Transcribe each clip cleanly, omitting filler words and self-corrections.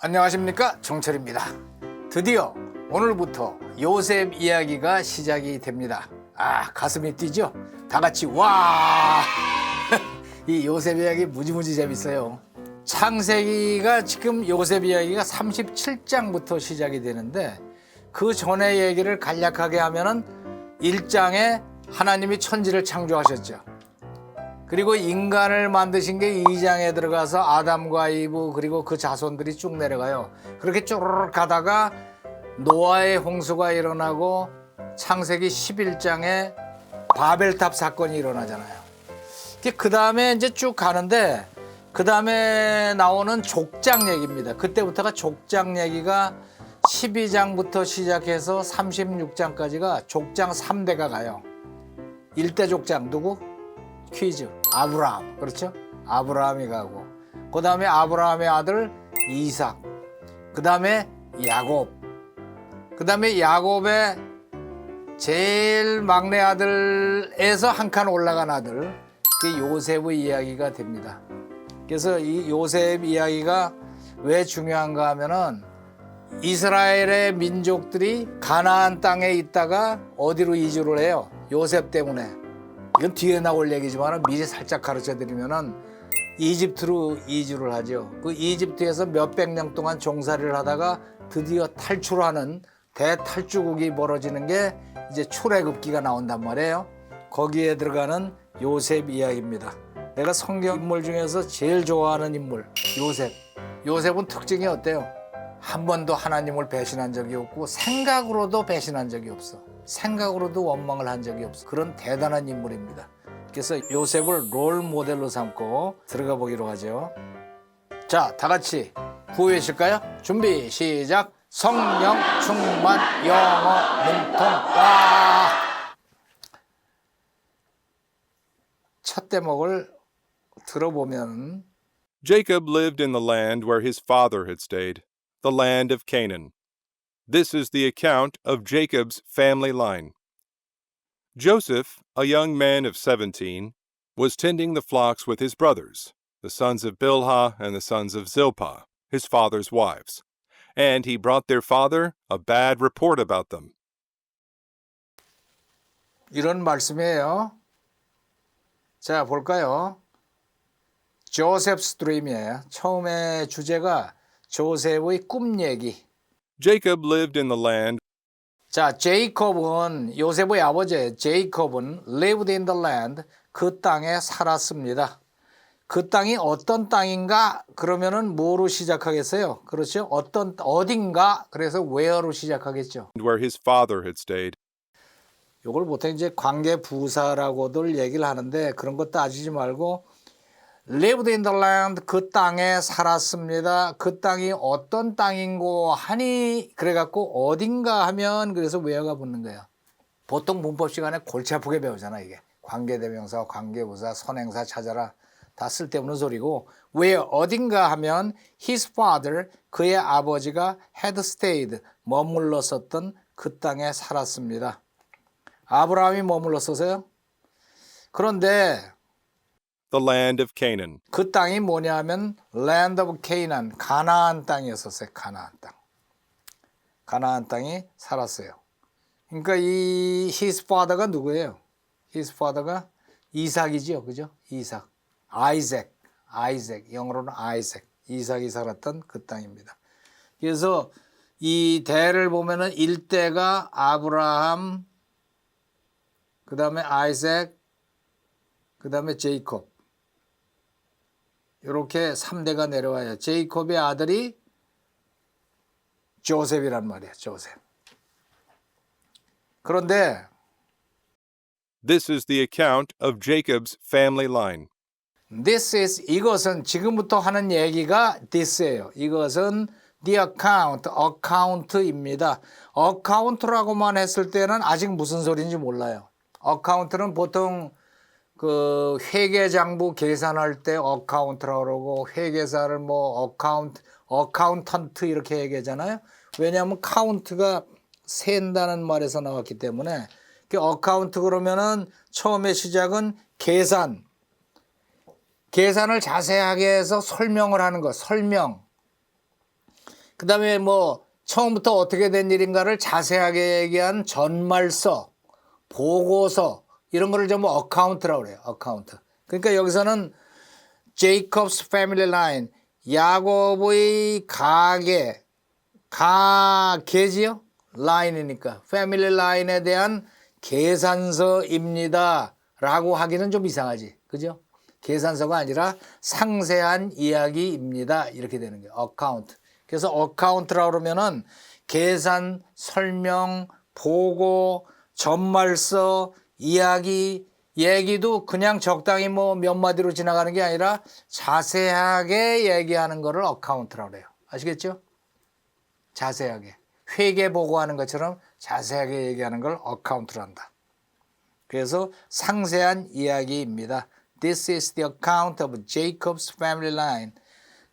안녕하십니까, 정철입니다. 드디어 오늘부터 요셉 이야기가 시작이 됩니다. 가슴이 뛰죠? 다 같이 와! 이 요셉 이야기 무지무지 재밌어요. 창세기가 지금 요셉 이야기가 37장부터 시작이 되는데, 그 전에 얘기를 간략하게 하면은 1장에 하나님이 천지를 창조하셨죠. 그리고 인간을 만드신 게 2장에 들어가서 아담과 이브 그리고 그 자손들이 쭉 내려가요. 그렇게 쪼르륵 가다가 노아의 홍수가 일어나고 창세기 11장에 바벨탑 사건이 일어나잖아요. 그 다음에 이제 쭉 가는데, 그 다음에 나오는 족장 얘기입니다. 그때부터가 족장 얘기가 12장부터 시작해서 36장까지가 족장 3대가 가요. 1대 족장 누구? 퀴즈. 아브라함. 그렇죠? 아브라함이 가고, 그 다음에 아브라함의 아들 이삭, 그 다음에 야곱, 그 다음에 야곱의 제일 막내 아들에서 한 칸 올라간 아들, 그게 요셉의 이야기가 됩니다. 그래서 이 요셉 이야기가 왜 중요한가 하면은, 이스라엘의 민족들이 가나안 땅에 있다가 어디로 이주를 해요? 요셉 때문에. 이건 뒤에 나올 얘기지만 미리 살짝 가르쳐 드리면은, 이집트로 이주를 하죠. 그 이집트에서 몇백 년 동안 종살이를 하다가 드디어 탈출하는 대탈주국이 벌어지는 게 이제 출애굽기가 나온단 말이에요. 거기에 들어가는 요셉 이야기입니다. 내가 성경 인물 중에서 제일 좋아하는 인물, 요셉. 요셉은 특징이 어때요? 한 번도 하나님을 배신한 적이 없고 생각으로도 배신한 적이 없어. 생각으로도 원망을 한 적이 없어. 그런 대단한 인물입니다. 그래서 요셉을 롤 모델로 삼고 들어가 보기로 하죠. 자, 다 같이 구호하실까요? 준비 시작. 성령 충만 영어 문통 와. 첫 대목을 들어보면, Jacob lived in the land where his father had stayed, the land of Canaan. This is the account of Jacob's family line. Joseph, a young man of 17, was tending the flocks with his brothers, the sons of Bilhah and the sons of Zilpah, his father's wives, and he brought their father a bad report about them. 이런 말씀이에요. 자, 볼까요? 조셉's dream이에요. 처음에 주제가 조셉의 꿈 얘기. Jacob lived in the land 자, 제이콥은 요셉의 아버지 제이콥은 lived in the land, 그 땅에 살았습니다. 그 땅이 어떤 땅인가? 그러면은 뭐로 시작하겠어요? 그렇죠? 어딘가? 그래서 where로 시작하겠죠. where his father had stayed. 이걸 보통 이제 관계 부사라고들 얘기를 하는데, 그런 거 따지지 말고 lived in the land, 그 땅에 살았습니다. 그 땅이 어떤 땅인고 하니, 그래갖고 어딘가 하면 그래서 where가 붙는 거예요. 보통 문법 시간에 골치 아프게 배우잖아. 이게 관계대명사, 관계부사, 선행사 찾아라, 다 쓸데없는 소리고, where 어딘가 하면 his father, 그의 아버지가 had stayed, 머물렀었던 그 땅에 살았습니다. 아브라함이 머물렀었어요. 그런데 The land of Canaan. 그 땅이 뭐냐 하면 land of Canaan, 가나안 땅이었었어요. 가나안 땅. 가나안 땅이 살았어요. 그러니까 이 his father가 누구예요? his father가 이삭이죠. 그죠? 이삭. 아이색. 영어로는 아이색. 이삭이 살았던 그 땅입니다. 그래서 이 대를 보면은 1대가 아브라함, 그 다음에 아이색, 그 다음에 제이콥. 이렇게 3대가 내려와요. 제이콥의 아들이 조셉이란 말이에요. 조셉. 그런데 This is the account of Jacob's family line. 이것은 지금부터 하는 얘기가 this예요. 이것은 the account입니다. account라고만 했을 때는 아직 무슨 소리인지 몰라요. account는 보통 그 회계장부 계산할 때 account라고 그러고, 회계사를 뭐 accountant 이렇게 얘기하잖아요. 왜냐하면 count가 센다는 말에서 나왔기 때문에. account 그러면은 처음에 시작은 계산을 자세하게 해서 설명을 하는 거, 설명. 그다음에 뭐 처음부터 어떻게 된 일인가를 자세하게 얘기한 전말서, 보고서 이런 거를 전부 어카운트라고 그래요. 어카운트. 그러니까 여기서는 Jacob's family line, 야곱의 가계지요? 라인이니까 패밀리 라인에 대한 계산서입니다 라고 하기는 좀 이상하지, 그죠? 계산서가 아니라 상세한 이야기입니다 이렇게 되는 거예요. 어카운트. 그래서 어카운트라고 그러면은 계산, 설명, 보고, 전말서, 이야기, 얘기도 그냥 적당히 뭐 몇 마디로 지나가는 게 아니라 자세하게 얘기하는 거를 어카운트라고 그래요. 아시겠죠? 자세하게. 회계 보고하는 것처럼 자세하게 얘기하는 걸 어카운트로 한다. 그래서 상세한 이야기입니다. This is the account of Jacob's family line.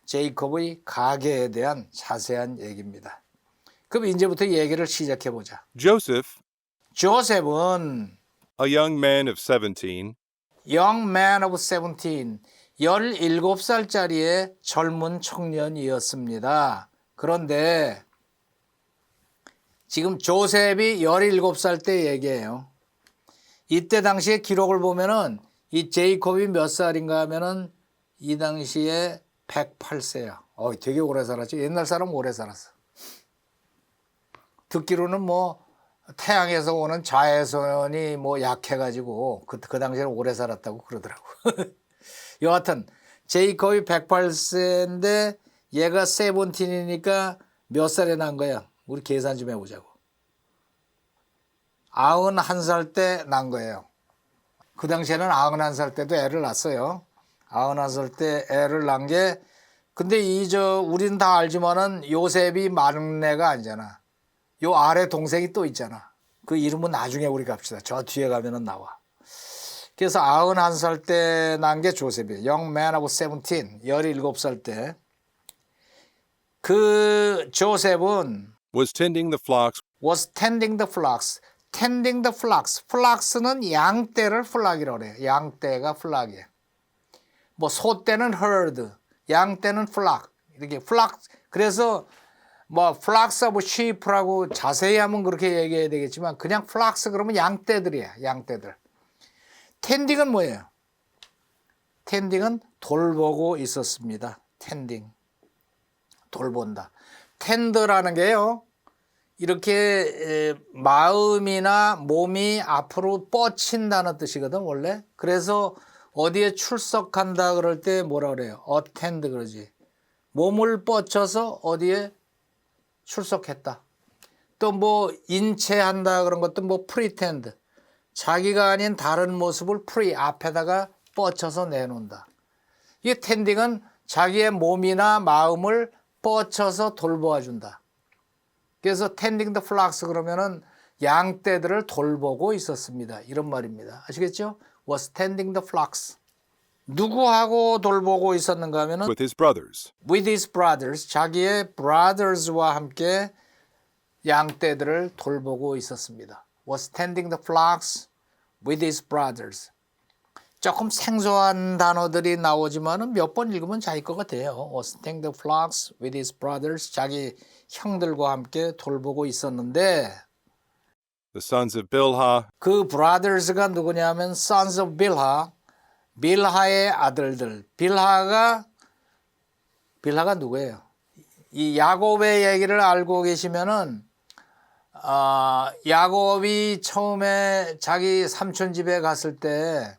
제이콥의 가계에 대한 자세한 얘기입니다. 그럼 이제부터 얘기를 시작해 보자. Joseph, 조셉은 a young man of 17, young man of 17, 17살짜리의 젊은 청년이었습니다. 그런데 지금 조셉이 17살 때 얘기해요. 이때 당시에 기록을 보면은 이 제이콥이 몇 살인가 하면은 이 당시에 108세야. 되게 오래 살았죠. 옛날 사람 오래 살았어. 듣기로는 뭐 태양에서 오는 자외선이 뭐 약해가지고 그 당시에는 오래 살았다고 그러더라고. 여하튼 제이콥이 108세인데 얘가 세븐틴이니까 몇 살에 난 거야? 우리 계산 좀 해보자고. 91살 때 난 거예요. 그 당시에는 91살 때도 애를 낳았어요. 91살 때 애를 낳은 게, 근데 우린 다 알지만은 요셉이 막내가 아니잖아. 요 아래 동생이 또 있잖아. 그 이름은 나중에 우리가 합시다. 저 뒤에 가면은 나와. 그래서 91살 때 난 게 조셉이에요. Young man of 17, 17살 때. 그 조셉은 was tending the flocks was tending the flocks. tending the flocks. flocks는 양떼를 플락이라고 그래요. 양떼가 플락이에요. 뭐 소떼는 herd, 양떼는 flock. 이렇게 flock. 그래서 뭐 flocks of sheep라고 자세히 하면 그렇게 얘기해야 되겠지만 그냥 flocks 그러면 양떼들이야. 양떼들. tending은 뭐예요? tending은 돌보고 있었습니다. tending. 돌본다. 텐드라는 게요. 이렇게 마음이나 몸이 앞으로 뻗친다는 뜻이거든 원래. 그래서 어디에 출석한다 그럴 때 뭐라 그래요? attend 그러지. 몸을 뻗쳐서 어디에 출석했다. 또 뭐 인체한다 그런 것도 뭐 pretend. 자기가 아닌 다른 모습을 앞에다가 뻗쳐서 내놓는다. 이 tending은 자기의 몸이나 마음을 뻗쳐서 돌보아준다. 그래서 tending the flocks 그러면은 양떼들을 돌보고 있었습니다. 이런 말입니다. 아시겠죠? was tending the flocks. 누구하고 돌보고 있었는가 하면은 with his brothers. with his brothers, 자기의 brothers와 함께 양떼들을 돌보고 있었습니다. was tending the flocks with his brothers. 조금 생소한 단어들이 나오지만은 몇 번 읽으면 자기 거가 돼요. was tending the flocks with his brothers. 자기 형들과 함께 돌보고 있었는데 The sons of Bilhah, 그 brothers가 누구냐면 sons of Bilhah, 빌하의 아들들. 빌하가 누구예요? 이 야곱의 얘기를 알고 계시면은 야곱이 처음에 자기 삼촌 집에 갔을 때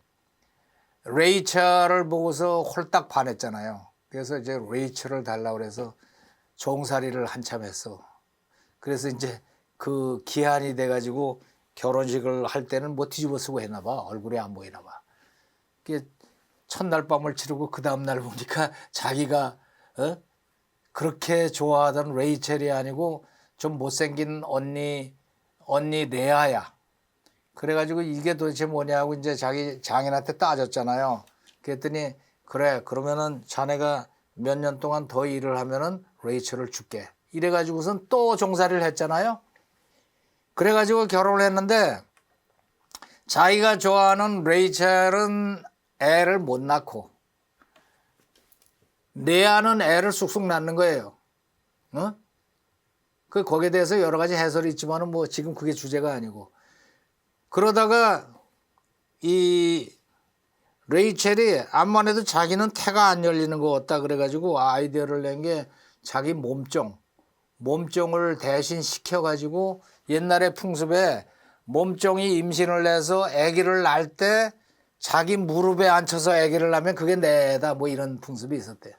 레이첼을 보고서 홀딱 반했잖아요. 그래서 이제 레이첼을 달라고 그래서 종살이를 한참 했어. 그래서 이제 그 기한이 돼가지고 결혼식을 할 때는 뭐 뒤집어 쓰고 했나 봐. 얼굴이 안 보이나 봐. 첫날 밤을 치르고 그 다음날 보니까 자기가 그렇게 좋아하던 레이첼이 아니고 좀 못생긴 언니 레아야. 그래가지고 이게 도대체 뭐냐고 이제 자기 장인한테 따졌잖아요. 그랬더니 그래 그러면은 자네가 몇 년 동안 더 일을 하면은 레이첼을 줄게. 이래가지고선 또 종살이를 했잖아요. 그래가지고 결혼을 했는데 자기가 좋아하는 레이첼은 애를 못 낳고 레아는 애를 쑥쑥 낳는 거예요. 거기에 대해서 여러 가지 해설이 있지만은 뭐 지금 그게 주제가 아니고. 그러다가 이 레이첼이 암만 해도 자기는 태가 안 열리는 거 같다 그래가지고 아이디어를 낸 게 자기 몸종을 대신 시켜가지고 옛날에 풍습에 몸종이 임신을 해서 아기를 낳을 때 자기 무릎에 앉혀서 아기를 낳으면 그게 내다 뭐 이런 풍습이 있었대요.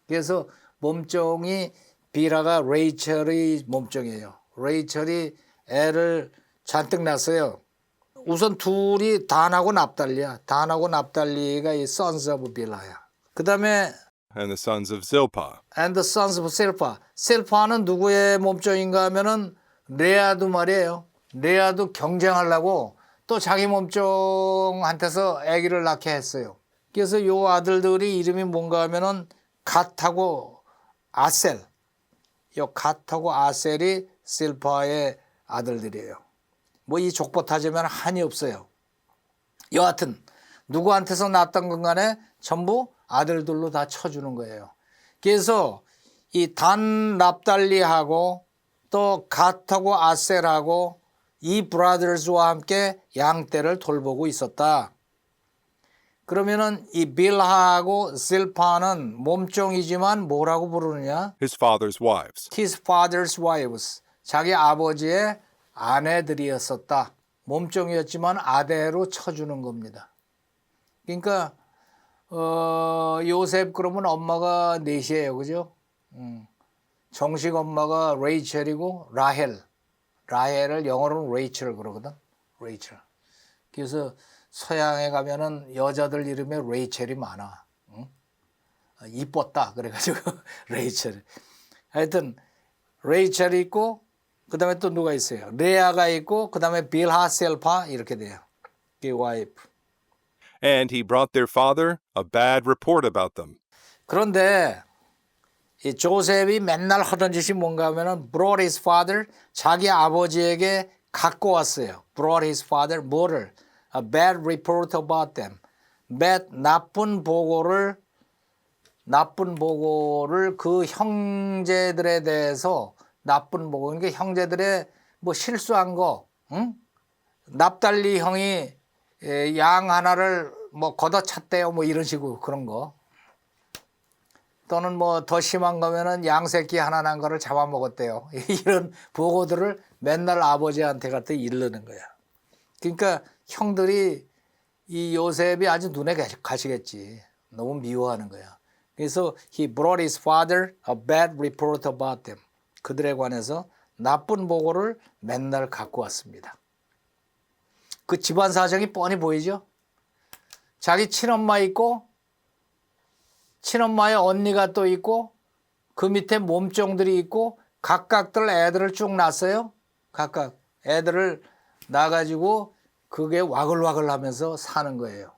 그래서 몸종이 빌하가 레이첼의 몸종이에요. 레이첼이 애를 잔뜩 낳았어요. 우선 둘이 단하고 납달리야. 단하고 납달리가 이 sons of 빌하야. 그 다음에 and the sons of Zilpah. and the sons of Silpah. 실파는 누구의 몸종인가 하면은 레아도 말이에요. 레아도 경쟁하려고 또 자기 몸종한테서 아기를 낳게 했어요. 그래서 요 아들들이 이름이 뭔가 하면은 갓하고 아셀. 요 갓하고 아셀이 실파의 아들들이에요. 뭐 이 족보 타자면 한이 없어요. 여하튼 누구한테서 낳았던 건 간에 전부 아들들로 다 쳐주는 거예요. 그래서 이 단 납달리하고 또 갓하고 아셀하고 이 브라더스와 함께 양떼를 돌보고 있었다. 그러면은 이 빌하하고 실파는 몸종이지만 뭐라고 부르느냐? His father's wives. His father's wives. 자기 아버지의 아내들이었었다. 몸종이었지만 아대로 쳐주는 겁니다. 그러니까 요셉 그러면 엄마가 넷이에요, 그죠? 정식 엄마가 레이첼이고 라헬을 영어로는 레이첼 그러거든. 레이첼. 그래서 서양에 가면은 여자들 이름에 레이첼이 많아. 응? 이뻤다 그래가지고 레이첼. 하여튼 레이첼이 있고 그 다음에 또 누가 있어요? 레아가 있고 그 다음에 빌하 셀파 이렇게 돼요. 그 와이프. And he brought their father a bad report about them. 그런데 이 조셉이 맨날 하던 짓이 뭔가 하면은 brought his father 자기 아버지에게 갖고 왔어요. brought his father 뭐를? A bad report about them. bad 나쁜 보고를 그 형제들에 대해서 나쁜 보고 그러니까 형제들의 뭐 실수한 거, 응? 납달리 형이 양 하나를 뭐 걷어찼대요 뭐 이런 식으로 그런 거. 또는 뭐 더 심한 거면은 양새끼 하나 난 거를 잡아먹었대요. 이런 보고들을 맨날 아버지한테 갖다 일르는 거야. 그러니까 형들이 이 요셉이 아주 눈에 가시겠지. 너무 미워하는 거야. 그래서 he brought his father a bad report about them. 그들에 관해서 나쁜 보고를 맨날 갖고 왔습니다. 그 집안 사정이 뻔히 보이죠? 자기 친엄마 있고 친엄마의 언니가 또 있고 그 밑에 몸종들이 있고 각각들 애들을 쭉 낳았어요. 각각 애들을 낳아가지고 그게 와글와글 하면서 사는 거예요.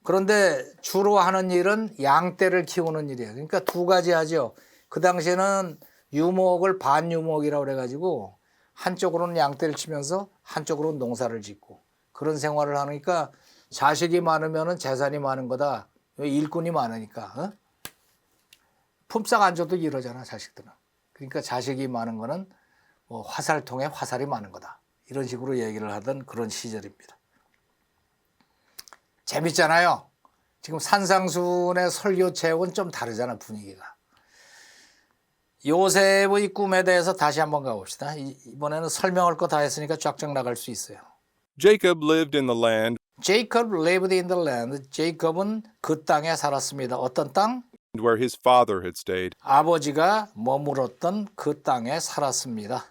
그런데 주로 하는 일은 양떼를 키우는 일이에요. 그러니까 두 가지 하죠. 그 당시에는 유목을 반유목이라고 그래가지고 한쪽으로는 양떼를 치면서 한쪽으로는 농사를 짓고 그런 생활을 하니까 자식이 많으면 재산이 많은 거다. 일꾼이 많으니까. 어? 품삯 안 줘도 이러잖아 자식들은. 그러니까 자식이 많은 거는 뭐 화살통에 화살이 많은 거다. 이런 식으로 얘기를 하던 그런 시절입니다. 재밌잖아요. 지금 산상순의 설교체육은 좀 다르잖아 분위기가. 요셉의 꿈에 대해서 다시 한번 가봅시다. 이번에는 설명할 거 다 했으니까 쫙쫙 나갈 수 있어요. Jacob lived in the land Jacob lived in the land. 제이콥은 그 땅에 살았습니다. 어떤 땅? where his father had stayed, 아버지가 머물었던 그 땅에 살았습니다.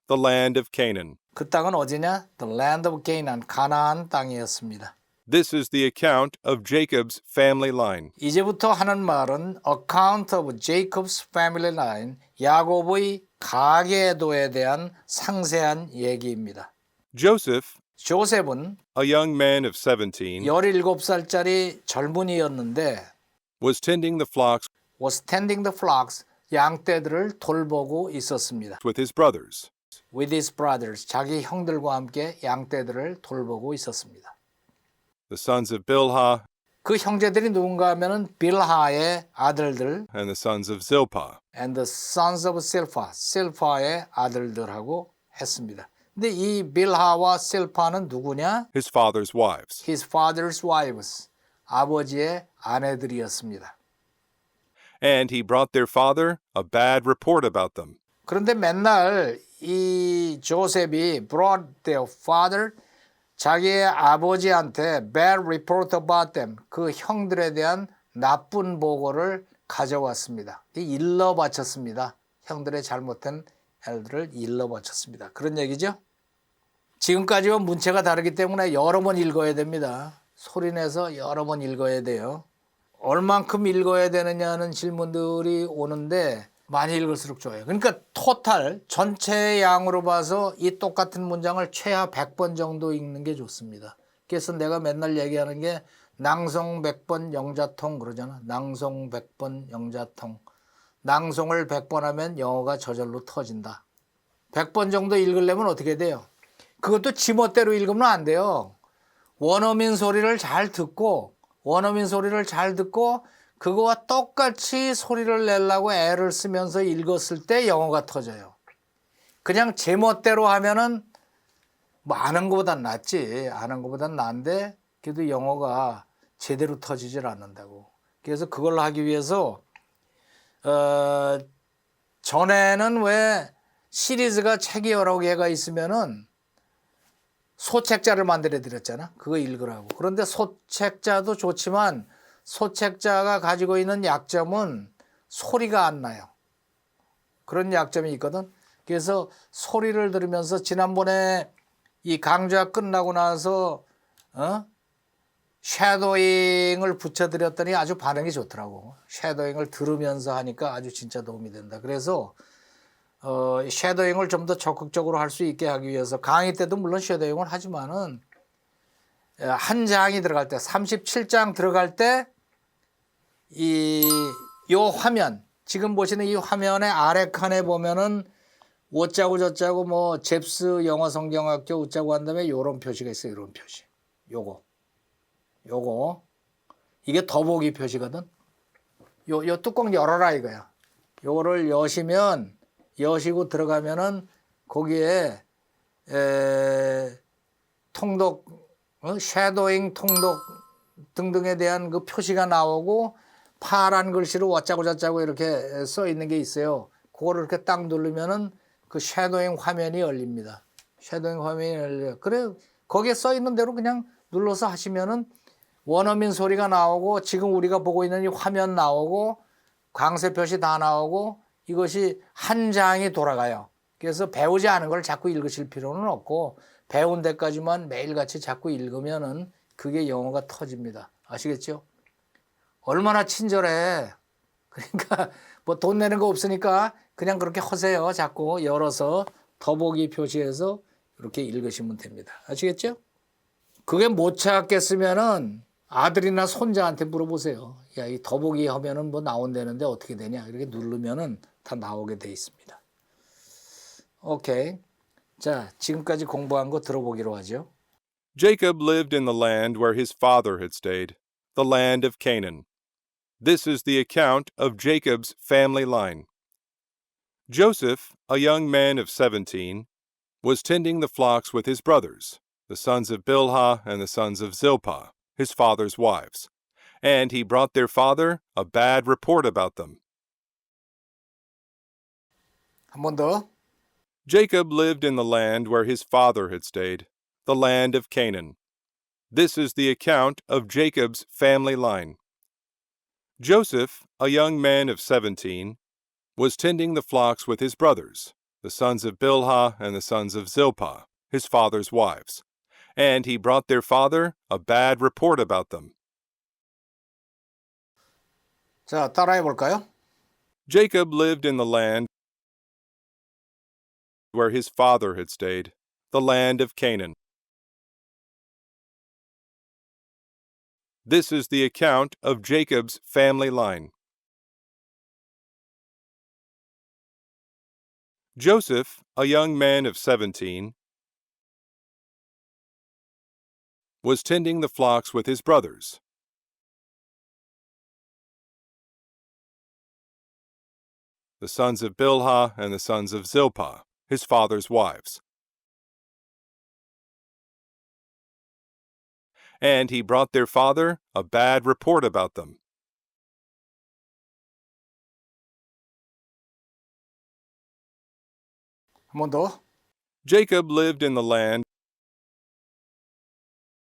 the land of Canaan. 그 땅은 어디냐? The land of Canaan, 가나안 땅이었습니다. This is the account of Jacob's family line. 이제부터 하는 말은 account of Jacob's family line, 야곱의 가계도에 대한 상세한 얘기입니다. Joseph, 조셉은 a young man of 17, 17살짜리 젊은이였는데 was tending the flocks was tending the flocks, 양떼들을 돌보고 있었습니다. with his brothers. With his brothers, 자기 형들과 함께 양떼들을 돌보고 있었습니다. The sons of Bilhah 그 형제들이 누군가 하면은 빌하의 아들들 and the sons of Zilpah. and the sons of Silpha, 실파의 아들들하고 했습니다. 근데 이 빌하와 실파는 누구냐? His father's wives. His father's wives, 아버지의 아내들이었습니다. And he brought their father a bad report about them. 그런데 맨날 이 조셉이 brought their father, 자기의 아버지한테 bad report about them, 그 형들에 대한 나쁜 보고를 가져왔습니다. 일러 바쳤습니다. 형들의 잘못된 일들을 일러 바쳤습니다. 그런 얘기죠. 지금까지와 문체가 다르기 때문에 여러 번 읽어야 됩니다. 소리내서 여러 번 읽어야 돼요. 얼만큼 읽어야 되느냐는 질문들이 오는데 많이 읽을수록 좋아요. 그러니까 토탈 전체 양으로 봐서 이 똑같은 문장을 최하 100번 정도 읽는 게 좋습니다. 그래서 내가 맨날 얘기하는 게 낭송 100번 영자통 그러잖아. 낭송 100번 영자통. 낭송을 100번 하면 영어가 저절로 터진다. 100번 정도 읽으려면 어떻게 돼요? 그것도 지멋대로 읽으면 안 돼요. 원어민 소리를 잘 듣고 그거와 똑같이 소리를 내려고 애를 쓰면서 읽었을 때 영어가 터져요. 그냥 제멋대로 하면은 뭐 아는 것보단 낫지. 아는 것보단 나은데 그래도 영어가 제대로 터지질 않는다고. 그래서 그걸 하기 위해서 전에는 왜 시리즈가 책이 여러 개가 있으면은 소책자를 만들어 드렸잖아. 그거 읽으라고. 그런데 소책자도 좋지만 소책자가 가지고 있는 약점은 소리가 안 나요. 그런 약점이 있거든. 그래서 소리를 들으면서 지난번에 이 강좌 끝나고 나서 쉐도잉을 붙여드렸더니 아주 반응이 좋더라고. 쉐도잉을 들으면서 하니까 아주 진짜 도움이 된다. 그래서 쉐도잉을 좀 더 적극적으로 할 수 있게 하기 위해서 강의 때도 물론 쉐도잉을 하지만은 한 장이 들어갈 때 37장 들어갈 때 요 화면 지금 보시는 이 화면의 아래 칸에 보면은 어짜고 저짜고 뭐 잽스 영어 성경학교 어짜고 한 다음에 요런 표시가 있어요. 요런 표시. 요거 이게 더보기 표시거든. 요 뚜껑 열어라 이거야. 요거를 여시고 들어가면은 거기에 통독, 쉐도잉 통독 등등에 대한 그 표시가 나오고 파란 글씨로 어짜고 저짜고 이렇게 써 있는 게 있어요. 그거를 이렇게 딱 누르면은 그 쉐도잉 화면이 열립니다. 쉐도잉 화면이 열려요. 그래 거기에 써 있는 대로 그냥 눌러서 하시면은 원어민 소리가 나오고 지금 우리가 보고 있는 이 화면 나오고 광세 표시 다 나오고 이것이 한 장이 돌아가요. 그래서 배우지 않은 걸 자꾸 읽으실 필요는 없고 배운 데까지만 매일같이 자꾸 읽으면은 그게 영어가 터집니다. 아시겠죠? 얼마나 친절해. 그러니까 뭐 돈 내는 거 없으니까 그냥 그렇게 하세요. 자꾸 열어서 더보기 표시해서 이렇게 읽으시면 됩니다. 아시겠죠? 그게 못 찾겠으면은 아들이나 손자한테 물어보세요. 야, 이 더보기 하면은 뭐 나온다는데 어떻게 되냐? 이렇게 누르면은 다 나오게 돼 있습니다. 오케이. 자, 지금까지 공부한 거 들어보기로 하죠. Jacob lived in the land where his father had stayed, the land of Canaan. This is the account of Jacob's family line. Joseph, a young man of 17, was tending the flocks with his brothers, the sons of Bilhah and the sons of Zilpah, his father's wives, and he brought their father a bad report about them. 한 번 더. Jacob lived in the land where his father had stayed, the land of Canaan. This is the account of Jacob's family line. Joseph, a young man of 17, was tending the flocks with his brothers, the sons of Bilhah and the sons of Zilpah, his father's wives, and he brought their father a bad report about them. 자, 따라해 볼까요? Jacob lived in the land where his father had stayed, the land of Canaan. This is the account of Jacob's family line. Joseph, a young man of 17, was tending the flocks with his brothers, the sons of Bilhah and the sons of Zilpah, his father's wives. And he brought their father a bad report about them. 한 번 더. Jacob lived in the land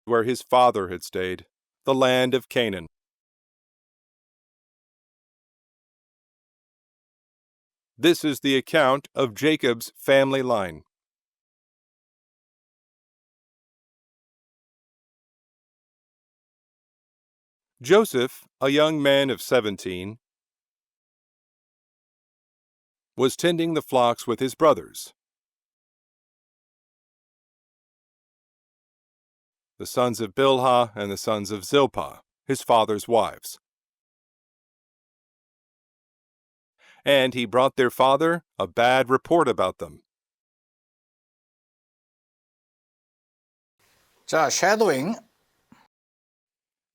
where his father had stayed, the land of Canaan. This is the account of Jacob's family line. Joseph, a young man of 17, was tending the flocks with his brothers. The sons of Bilhah and the sons of Zilpah, his father's wives. And he brought their father a bad report about them. 자, shadowing.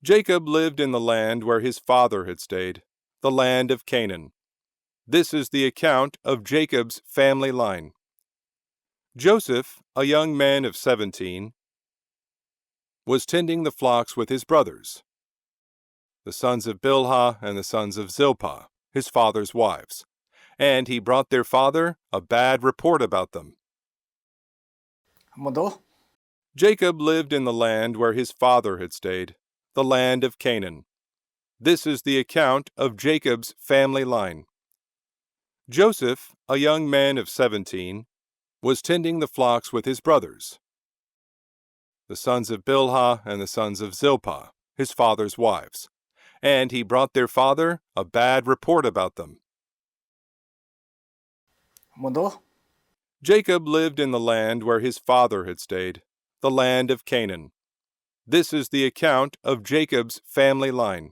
Jacob lived in the land where his father had stayed, the land of Canaan. This is the account of Jacob's family line. Joseph, a young man of 17, was tending the flocks with his brothers, the sons of Bilhah and the sons of Zilpah, his father's wives. And he brought their father a bad report about them. 한 번 더. Jacob lived in the land where his father had stayed, the land of Canaan. This is the account of Jacob's family line. Joseph, a young man of 17, was tending the flocks with his brothers, the sons of Bilhah and the sons of Zilpah, his father's wives. And he brought their father a bad report about them. 한 번 더. Jacob lived in the land where his father had stayed, the land of Canaan. This is the account of Jacob's family line.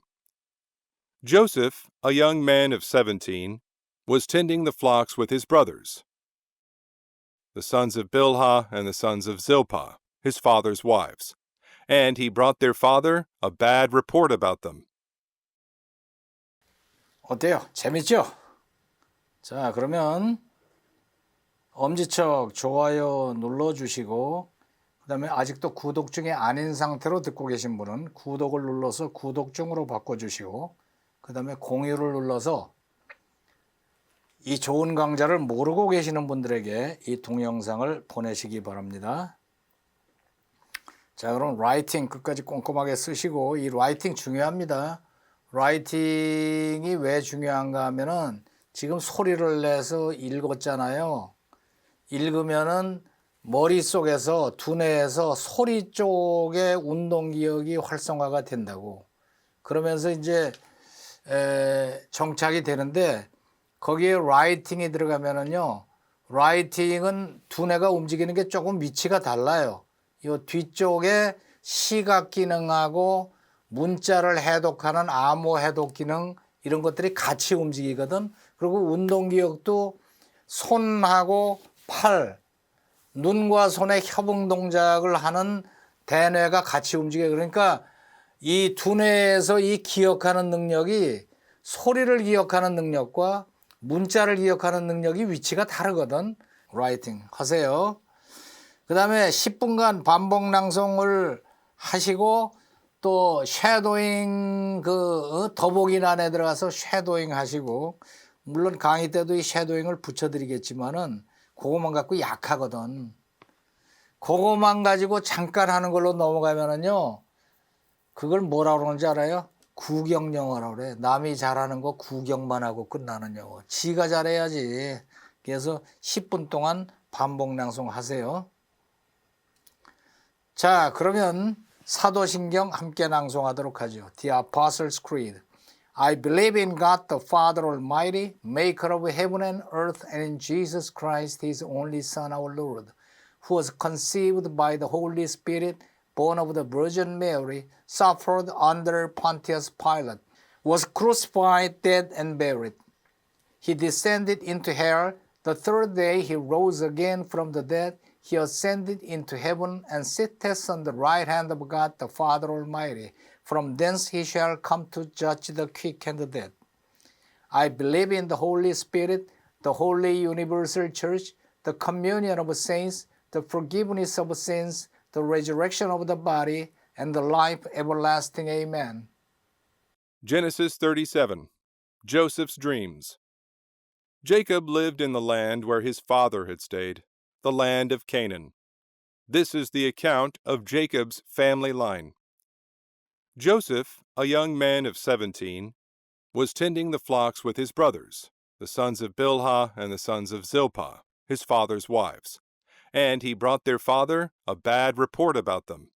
Joseph, a young man of 17, was tending the flocks with his brothers, the sons of Bilhah and the sons of Zilpah, his father's wives. And he brought their father a bad report about them. 어때요? 재밌죠? 자, 그러면 엄지척 좋아요 눌러주시고 그 다음에 아직도 구독 중에 아닌 상태로 듣고 계신 분은 구독을 눌러서 구독 중으로 바꿔주시고 그 다음에 공유를 눌러서 이 좋은 강좌를 모르고 계시는 분들에게 이 동영상을 보내시기 바랍니다. 자, 그럼 라이팅 끝까지 꼼꼼하게 쓰시고 이 라이팅 중요합니다. 라이팅이 왜 중요한가 하면은 지금 소리를 내서 읽었잖아요. 읽으면은 머릿속에서 두뇌에서 소리 쪽의 운동기억이 활성화가 된다고. 그러면서 이제 정착이 되는데 거기에 라이팅이 들어가면은요. 라이팅은 두뇌가 움직이는 게 조금 위치가 달라요. 이 뒤쪽에 시각 기능하고 문자를 해독하는 암호 해독 기능 이런 것들이 같이 움직이거든. 그리고 운동기억도 손하고 팔, 눈과 손의 협응 동작을 하는 대뇌가 같이 움직여요. 그러니까 이 두뇌에서 이 기억하는 능력이 소리를 기억하는 능력과 문자를 기억하는 능력이 위치가 다르거든. 라이팅 하세요. 그 다음에 10분간 반복 낭송을 하시고 또 쉐도잉 더보기란에 들어가서 쉐도잉 하시고 물론 강의 때도 이 쉐도잉을 붙여드리겠지만은 그것만 갖고 약하거든. 그것만 가지고 잠깐 하는 걸로 넘어가면은요. 그걸 뭐라 그러는지 알아요? 구경 영어라고 그래. 남이 잘하는 거 구경만 하고 끝나는 영어. 지가 잘해야지. 그래서 10분 동안 반복 낭송 하세요. 자, 그러면 사도신경 함께 낭송하도록 하죠. The Apostles' Creed. I believe in God the Father Almighty, maker of heaven and earth, and in Jesus Christ, his only Son, our Lord, who was conceived by the Holy Spirit, born of the Virgin Mary, suffered under Pontius Pilate, was crucified, dead, and buried. He descended into hell. The third day he rose again from the dead. He ascended into heaven and sitteth on the right hand of God the Father Almighty. From thence he shall come to judge the quick and the dead. I believe in the Holy Spirit, the holy universal church, the communion of saints, the forgiveness of sins, the resurrection of the body, and the life everlasting. Amen. Genesis 37. Joseph's dreams. Jacob lived in the land where his father had stayed, the land of Canaan. This is the account of Jacob's family line. Joseph, a young man of 17, was tending the flocks with his brothers, the sons of Bilhah and the sons of Zilpah, his father's wives, and he brought their father a bad report about them.